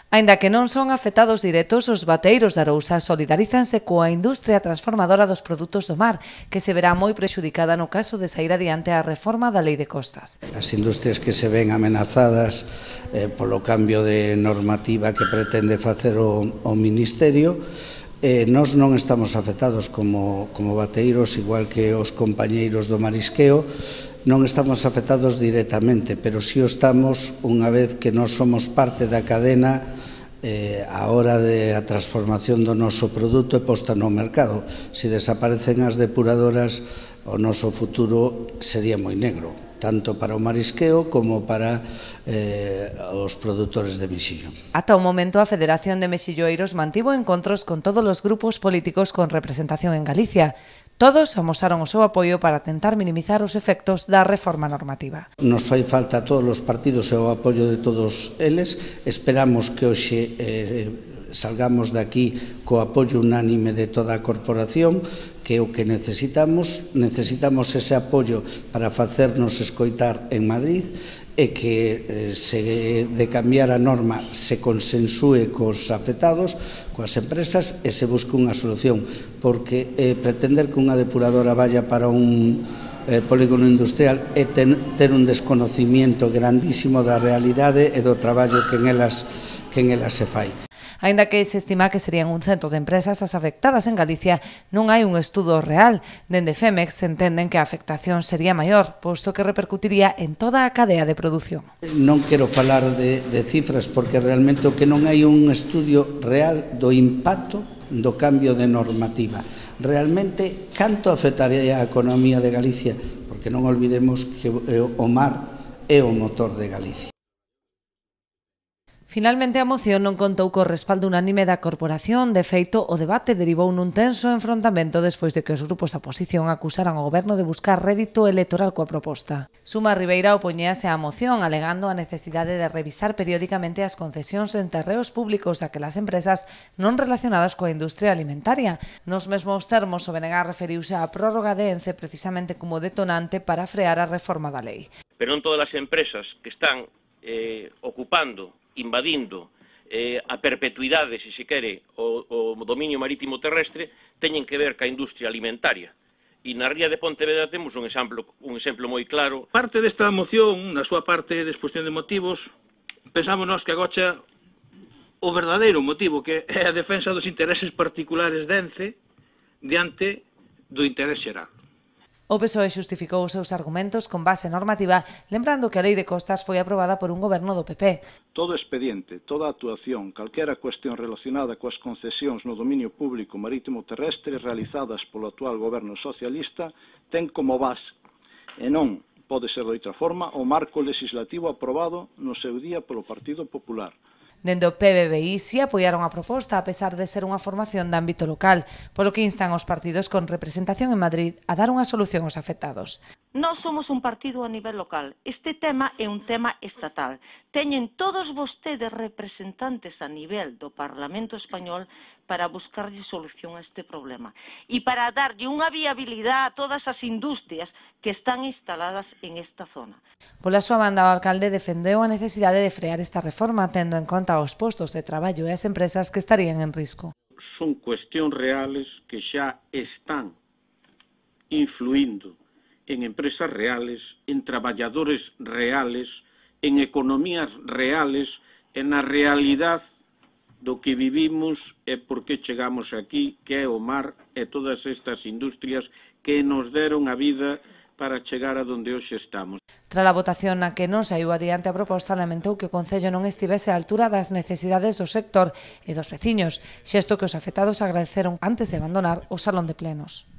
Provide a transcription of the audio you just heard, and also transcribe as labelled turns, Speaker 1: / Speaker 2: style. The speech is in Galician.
Speaker 1: Aínda que non son afectados directos, os bateiros de Arousa solidarízanse coa industria transformadora dos produtos do mar, que se verá moi prexudicada no caso de sair adiante a reforma da Lei de Costas.
Speaker 2: As industrias que se ven amenazadas polo cambio de normativa que pretende facer o Ministerio, nós non estamos afectados como bateiros, igual que os compañeiros do marisqueo, non estamos afectados directamente, pero si o estamos unha vez que nós somos parte da cadena a hora da transformación do noso produto e posta no mercado. Se desaparecen as depuradoras, o noso futuro sería moi negro, tanto para o marisqueo como para os produtores de mexillón.
Speaker 1: Ata o momento, a Federación de Mexilloeiros mantivo encontros con todos os grupos políticos con representación en Galicia. Todos amosaron o seu apoio para tentar minimizar os efectos da reforma normativa.
Speaker 2: Nos fai falta a todos os partidos e o apoio de todos eles. Esperamos que hoxe salgamos de aquí co apoio unánime de toda a corporación, que é o que necesitamos. Necesitamos ese apoio para facernos escoitar en Madrid e que se de cambiar a norma se consensúe cos afectados, coas empresas e se busque unha solución, porque pretender que unha depuradora vaya para un polígono industrial é ter un desconocimiento grandísimo da realidade e do traballo que en elas se fai.
Speaker 1: Aínda que se estima que serían un cento de empresas as afectadas en Galicia, non hai un estudo real. Dende Femex entenden que a afectación sería maior, posto que repercutiría en toda a cadea de produción.
Speaker 2: Non quero falar de cifras, porque realmente o que non hai un estudio real do impacto do cambio de normativa. Realmente, canto afectaría a economía de Galicia? Porque non olvidemos que o mar é o motor de Galicia.
Speaker 1: Finalmente, a moción non contou co respaldo unánime da corporación. De feito, o debate derivou nun tenso enfrontamento despois de que os grupos da oposición acusaran ao goberno de buscar rédito electoral coa proposta. Suma Ribeira opoñíase á moción, alegando a necesidade de revisar periódicamente as concesións en terreos públicos daquelas empresas non relacionadas coa industria alimentaria. Nos mesmos termos, o BNG referiuse á prórroga de ENCE precisamente como detonante para frear a reforma da lei.
Speaker 3: Pero non todas as empresas que están ocupando, invadindo a perpetuidade, se se quere, o dominio marítimo terrestre, teñen que ver ca industria alimentaria. E na ría de Pontevedra temos un exemplo moi claro.
Speaker 4: Parte desta moción, na súa parte de exposición de motivos, pensamos nós que agocha o verdadeiro motivo, que é a defensa dos intereses particulares de ENCE diante do interés xeral.
Speaker 1: O PSOE xustificou os seus argumentos con base normativa, lembrando que a Lei de Costas foi aprobada por un goberno do PP.
Speaker 5: Todo expediente, toda actuación, calquera cuestión relacionada coas concesións no dominio público marítimo terrestre realizadas polo actual goberno socialista ten como base, e non pode ser de outra forma, o marco legislativo aprobado no seu día polo Partido Popular.
Speaker 1: Dende o PBBI si apoiaron a proposta a pesar de ser unha formación de ámbito local, polo que instan os partidos con representación en Madrid a dar unha solución aos afectados.
Speaker 6: Nós somos un partido a nivel local. Este tema é un tema estatal. Teñen todos vostedes representantes a nivel do Parlamento Español para buscarlle solución a este problema e para darlle unha viabilidade a todas as industrias que están instaladas en esta zona.
Speaker 1: Pola súa banda, o alcalde defendeu a necesidade de frear esta reforma tendo en conta os postos de traballo e as empresas que estarían en risco.
Speaker 7: Son cuestións reales que xa están influindo en empresas reales, en traballadores reales, en economías reales, en a realidade do que vivimos e por que chegamos aquí, que é o mar e todas estas industrias que nos deron a vida para chegar a donde hoxe estamos.
Speaker 1: Tras a votación na que non saiu adiante a proposta, lamentou que o Concello non estivese á altura das necesidades do sector e dos veciños, xesto que os afectados agradeceron antes de abandonar o salón de plenos.